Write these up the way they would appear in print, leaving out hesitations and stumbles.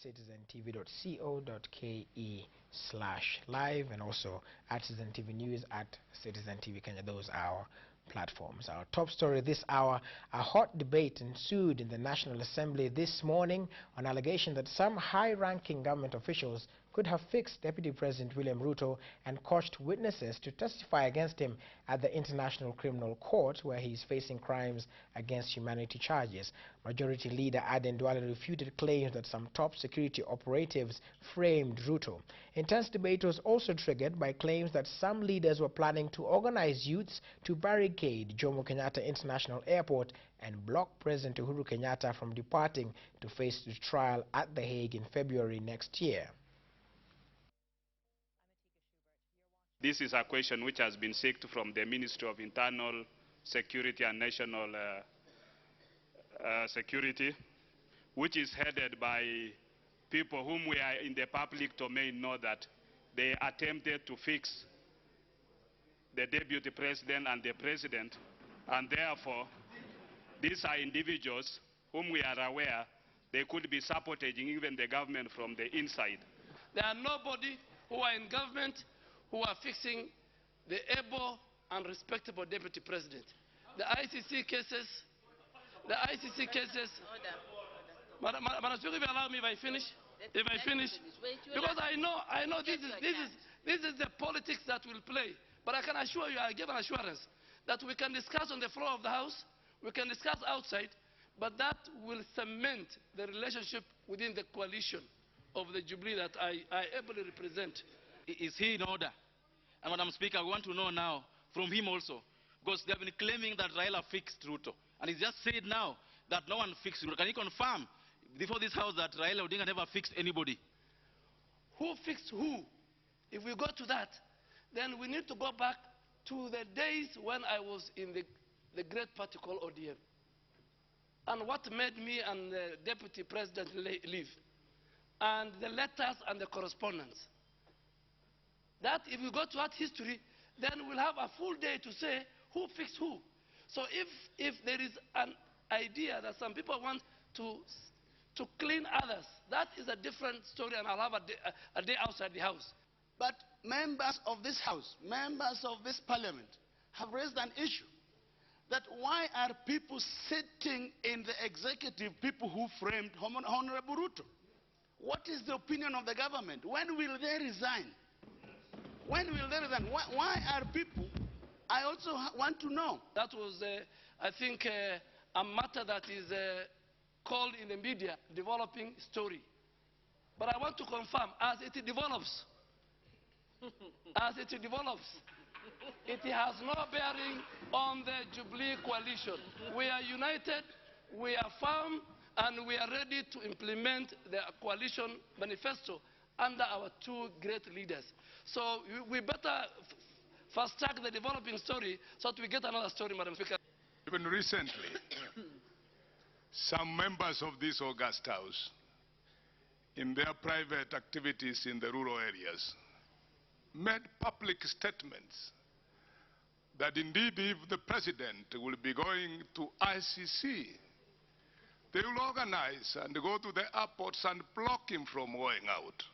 citizentv.co.ke/live, and also at Citizen TV News, at Citizen TV Kenya. Those are our platforms. Our top story this hour: a hot debate ensued in the National Assembly this morning on allegation that some high-ranking government officials could have fixed Deputy President William Ruto and coached witnesses to testify against him at the International Criminal Court, where he is facing crimes against humanity charges. Majority Leader Aden Duale refuted claims that some top security operatives framed Ruto. Intense debate was also triggered by claims that some leaders were planning to organize youths to barricade Jomo Kenyatta International Airport and block President Uhuru Kenyatta from departing to face the trial at The Hague in February next year. This is a question which has been seeked from the Ministry of Internal Security and National Security, which is headed by people whom we are in the public domain know that they attempted to fix the Deputy President and the President, and therefore these are individuals whom we are aware they could be sabotaging even the government from the inside. There are nobody who are in government who are fixing the able and respectable Deputy President. The ICC cases, Madam Speaker, if you allow me, if I finish, because I know this is the politics that will play. But I can assure you, I give an assurance that we can discuss on the floor of the House, we can discuss outside, but that will cement the relationship within the coalition of the Jubilee that I ably represent. Is he in order? And Madam Speaker, I want to know now from him also, because they have been claiming that Raila fixed Ruto. And he's just said now that no one fixed Ruto. Can he confirm before this House that Raila Odinga never fixed anybody? Who fixed who? If we go to that, then we need to go back to the days when I was in the great party called ODM. And what made me and the Deputy President leave. And the letters and the correspondence. That if we go to that history, then we'll have a full day to say who fixed who. So if there is an idea that some people want to clean others, that is a different story, and I'll have a day outside the House. But members of this House, members of this Parliament have raised an issue that why are people sitting in the executive, people who framed Honorable Ruto? What is the opinion of the government? When will they resign? When will they resign? Why are people? I also want to know. That was, I think, a matter that is called in the media developing story. But I want to confirm, as it develops, it has no bearing on the Jubilee coalition. We are united, we are firm, and we are ready to implement the coalition manifesto under our two great leaders. So we better fast-track the developing story so that we get another story, Madam Speaker. Even recently, some members of this august House, in their private activities in the rural areas, made public statements that indeed if the President will be going to ICC, they will organize and go to the airports and block him from going out.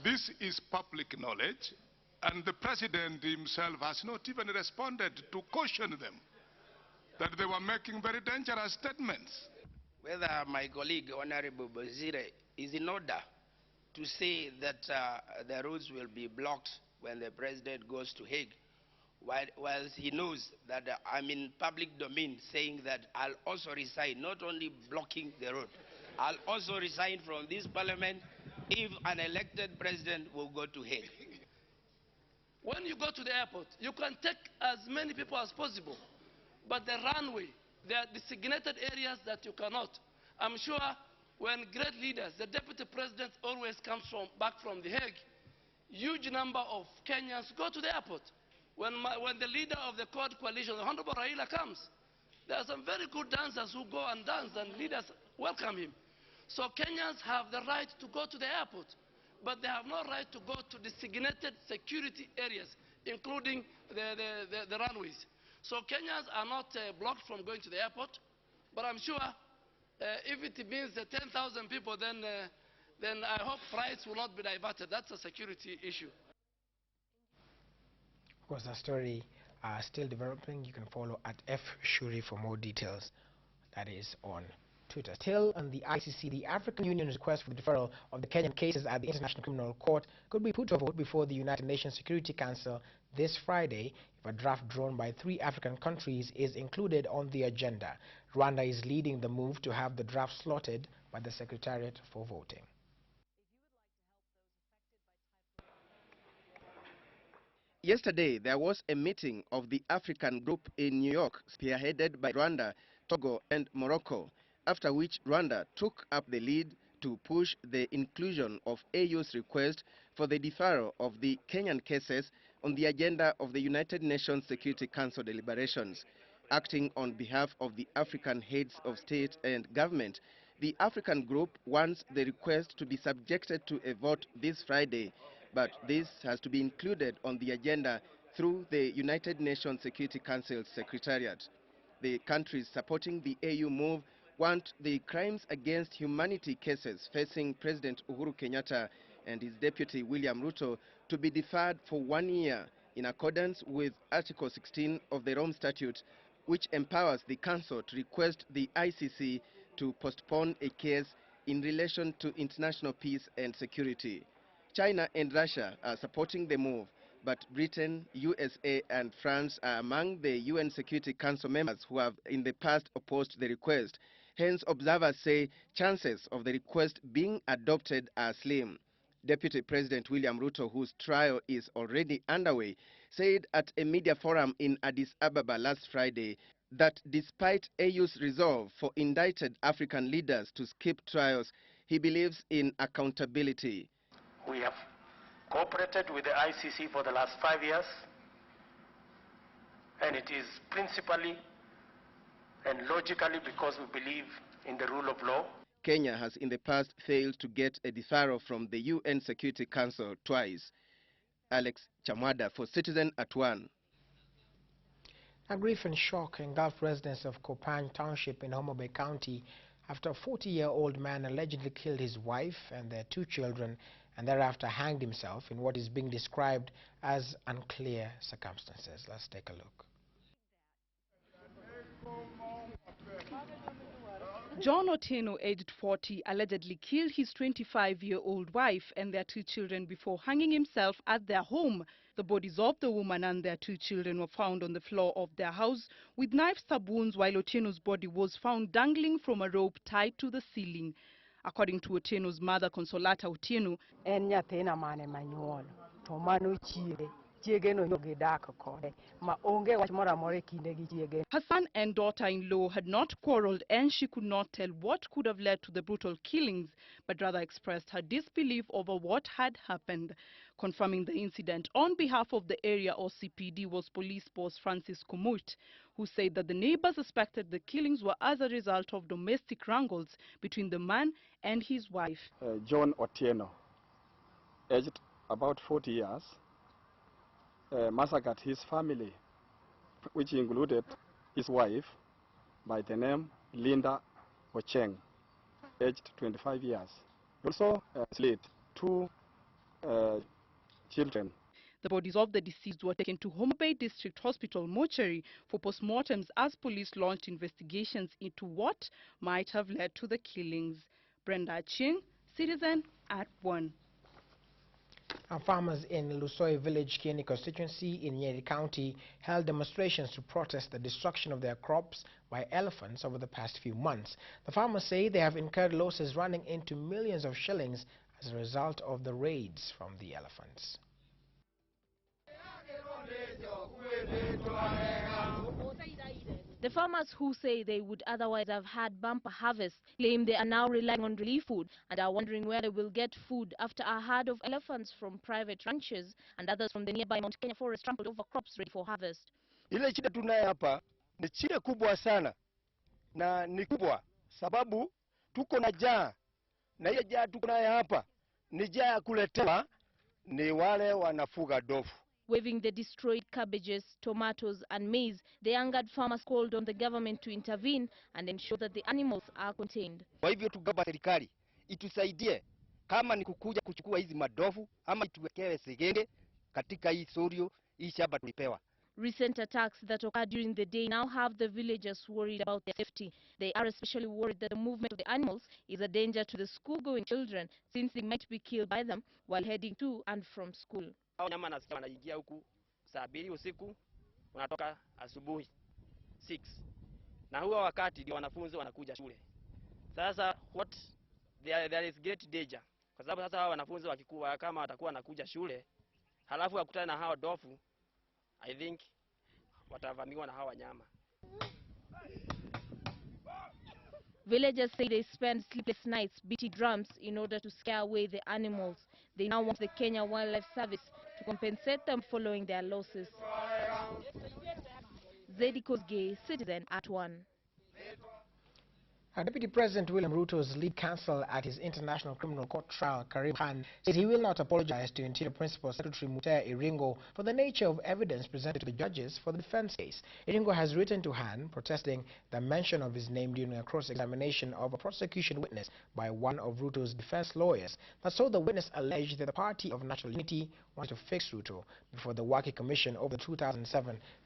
This is public knowledge, and the President himself has not even responded to caution them that they were making very dangerous statements. Whether my colleague, Honorable Bazire, is in order to say that the roads will be blocked when the President goes to Hague, while he knows that I'm in public domain saying that I'll also resign, not only blocking the road, I'll also resign from this Parliament if an elected President will go to Hague. When you go to the airport, you can take as many people as possible, but the runway, there are designated areas that you cannot. I'm sure when great leaders, the Deputy President always comes back from The Hague, huge number of Kenyans go to the airport. When the leader of the Quad Coalition, the Honorable Raila, comes, there are some very good dancers who go and dance, and leaders welcome him. So Kenyans have the right to go to the airport, but they have no right to go to designated security areas, including the runways. So Kenyans are not blocked from going to the airport, but I'm sure If it means the 10,000 people, then I hope flights will not be diverted. That's a security issue. Of course, that story still developing. You can follow at @FShuri for more details. That is on Twitter. Still on the ICC, the African Union's request for the deferral of the Kenyan cases at the International Criminal Court could be put to a vote before the United Nations Security Council this Friday if a draft drawn by 3 African countries is included on the agenda. Rwanda is leading the move to have the draft slotted by the Secretariat for voting. Yesterday, there was a meeting of the African group in New York, spearheaded by Rwanda, Togo, and Morocco, after which Rwanda took up the lead to push the inclusion of AU's request for the deferral of the Kenyan cases on the agenda of the United Nations Security Council deliberations. Acting on behalf of the African heads of state and government, the African group wants the request to be subjected to a vote this Friday, but this has to be included on the agenda through the United Nations Security Council Secretariat. The countries supporting the AU move want the crimes against humanity cases facing President Uhuru Kenyatta and his deputy William Ruto to be deferred for 1 year in accordance with Article 16 of the Rome Statute, which empowers the Council to request the ICC to postpone a case in relation to international peace and security. China and Russia are supporting the move, but Britain, USA, and France are among the UN Security Council members who have in the past opposed the request. Hence, observers say chances of the request being adopted are slim. Deputy President William Ruto, whose trial is already underway, said at a media forum in Addis Ababa last Friday that despite AU's resolve for indicted African leaders to skip trials, he believes in accountability. We have cooperated with the ICC for the last 5 years, and it is principally and logically because we believe in the rule of law. Kenya has in the past failed to get a deferral from the UN Security Council twice. Alex Chamwada for Citizen at 1. A grief and shock engulfed residents of Kopany Township in Homa Bay County after a 40-year-old man allegedly killed his wife and their 2 children and thereafter hanged himself in what is being described as unclear circumstances. Let's take a look. John Otieno, aged 40, allegedly killed his 25-year-old wife and their 2 children before hanging himself at their home. The bodies of the woman and their 2 children were found on the floor of their house with knife-stab wounds, while Otieno's body was found dangling from a rope tied to the ceiling. According to Otieno's mother, Consolata Otieno, her son and daughter-in-law had not quarreled, and she could not tell what could have led to the brutal killings, but rather expressed her disbelief over what had happened. Confirming the incident on behalf of the area OCPD was police boss Francis Kumut, who said that the neighbors suspected the killings were as a result of domestic wrangles between the man and his wife. John Otieno, aged about 40 years, massacred his family, which included his wife by the name Linda Ocheng, aged 25 years. He also slayed 2 children. The bodies of the deceased were taken to Homa Bay District Hospital mortuary for postmortems as police launched investigations into what might have led to the killings. Brenda Ching, Citizen at 1. Farmers in Lusoi Village, Kieni constituency in Nyeri County held demonstrations to protest the destruction of their crops by elephants over the past few months. The farmers say they have incurred losses running into millions of shillings as a result of the raids from the elephants. The farmers who say they would otherwise have had bumper harvest claim they are now relying on relief food and are wondering where they will get food after a herd of elephants from private ranches and others from the nearby Mount Kenya forest trampled over crops ready for harvest. Ile shida tunayo hapa ni shida kubwa sana na ni kubwa sababu tuko na njaa, na ile njaa tuko nayo hapa ni njaa ya kuletewa ni wale wanafuga ndovu. Waving the destroyed cabbages, tomatoes and maize, the angered farmers called on the government to intervene and ensure that the animals are contained. Kwa hivyo tugaomba serikali itusaidie, kama ni kukuja kuchukua hizi madovu ama ituwekewe segenge katika hii sorio, hii shamba tulipewa. Recent attacks that occurred during the day now have the villagers worried about their safety. They are especially worried that the movement of the animals is a danger to the school-going children, since they might be killed by them while heading to and from school. Hao nyama nasikia wanaingia huku saa 2 usiku, wanatoka asubuhi 6. Na huo wakati ndio wanafunzi wanakuja shule. Sasa there is great danger. Kwa sababu sasa hao wanafunzi wakikuwa kama watakuwa wanakuja shule, halafu wakutane na hao dofu, I think watavamiwa na hao wanyama. Villagers say they spend sleepless nights beating drums in order to scare away the animals. They now want the Kenya Wildlife Service to compensate them following their losses. Zedi Kosgei, Citizen at 1. Deputy President William Ruto's lead counsel at his International Criminal Court trial, Karim Khan, says he will not apologize to Interior Principal Secretary Mutea Iringo for the nature of evidence presented to the judges for the defense case. Iringo has written to Han protesting the mention of his name during a cross-examination of a prosecution witness by one of Ruto's defense lawyers. That so the witness alleged that the Party of National Unity wanted to fix Ruto before the Waki Commission over the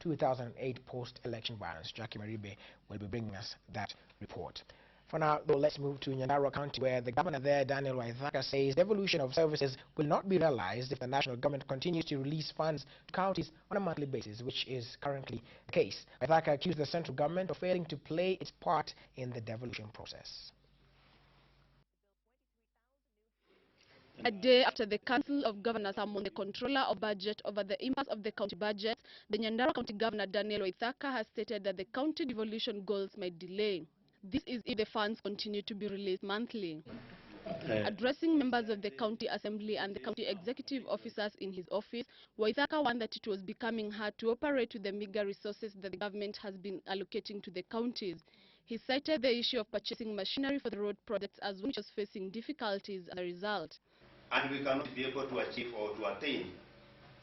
2007-2008 post-election violence. Jackie Maribe will be bringing us that report. For now, though, let's move to Nyandarua County, where the governor there, Daniel Waithaka, says devolution of services will not be realized if the national government continues to release funds to counties on a monthly basis, which is currently the case. Waithaka accused the central government of failing to play its part in the devolution process. A day after the Council of Governors summoned the Controller of Budget over the impasse of the county budget, the Nyandarua County Governor Daniel Waithaka has stated that the county devolution goals might delay. This is if the funds continue to be released monthly. Addressing members of the county assembly and the county executive officers in his office, Waithaka warned that it was becoming hard to operate with the meager resources that the government has been allocating to the counties. He cited the issue of purchasing machinery for the road projects as one which was facing difficulties as a result. And we cannot be able to achieve or to attain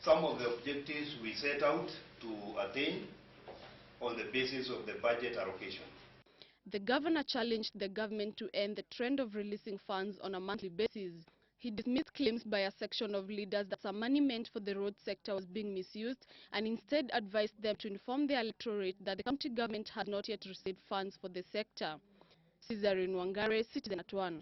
some of the objectives we set out to attain on the basis of the budget allocation. The governor challenged the government to end the trend of releasing funds on a monthly basis. He dismissed claims by a section of leaders that some money meant for the road sector was being misused and instead advised them to inform the electorate that the county government had not yet received funds for the sector. Cesarin Wangare, Citizen at 1.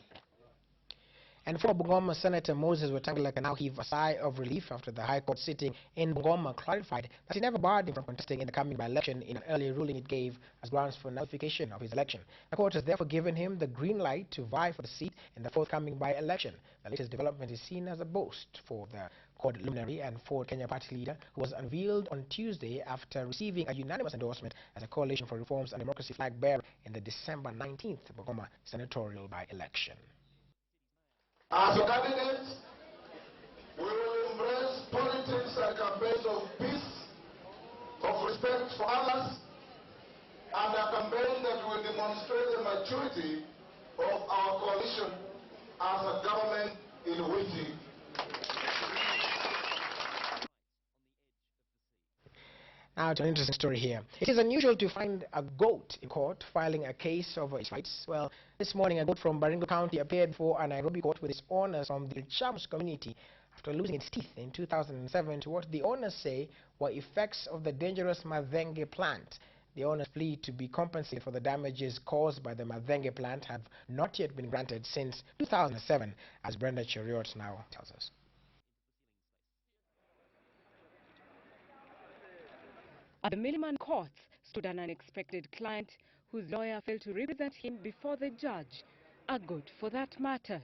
And former Bungoma Senator Moses Wetangula can now heave a sigh of relief after the High Court sitting in Bungoma clarified that he never barred him from contesting in the coming by-election in an early ruling it gave as grounds for nullification of his election. The court has therefore given him the green light to vie for the seat in the forthcoming by-election. The latest development is seen as a boast for the court luminary and Ford Kenya party leader, who was unveiled on Tuesday after receiving a unanimous endorsement as a Coalition for Reforms and Democracy flag bearer in the December 19th Bungoma Senatorial by-election. As a candidate, we will embrace politics and campaigns of peace, of respect for others, and a campaign that will demonstrate the maturity of our coalition as a government in waiting. Now to an interesting story here. It is unusual to find a goat in court filing a case over its rights. Well, this morning a goat from Baringo County appeared before a Nairobi court with its owners from the Ilchamus community after losing its teeth in 2007 to what the owners say were effects of the dangerous Madenge plant. The owners' plea to be compensated for the damages caused by the Madenge plant have not yet been granted since 2007, as Brenda Cheriot now tells us. At the Milliman courts stood an unexpected client whose lawyer failed to represent him before the judge. A goat, for that matter.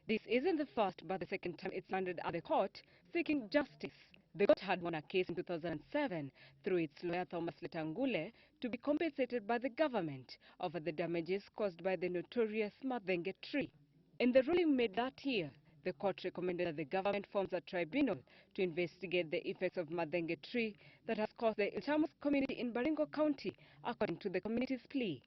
This isn't the first but the second time it's landed at the court seeking justice. The court had won a case in 2007 through its lawyer Thomas Letangule to be compensated by the government over the damages caused by the notorious Madenge tree. In the ruling made that year, the court recommended that the government forms a tribunal to investigate the effects of Madenge tree that has caused the Ilchamus community in Baringo County, according to the community's plea.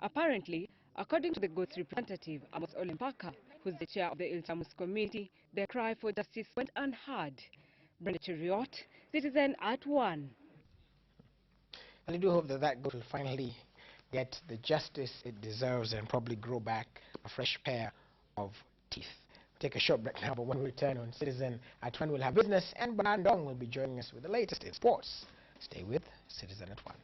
Apparently, according to the goat's representative, Amos Olempaka, who's the chair of the Ilchamus community, their cry for justice went unheard. Brenda Cheriot, Citizen at 1. And I do hope that that goat will finally get the justice it deserves and probably grow back a fresh pair of teeth. We'll take a short break now, but when we return on Citizen at 1, we'll have business, and Bernard Dong will be joining us with the latest in sports. Stay with Citizen at 1.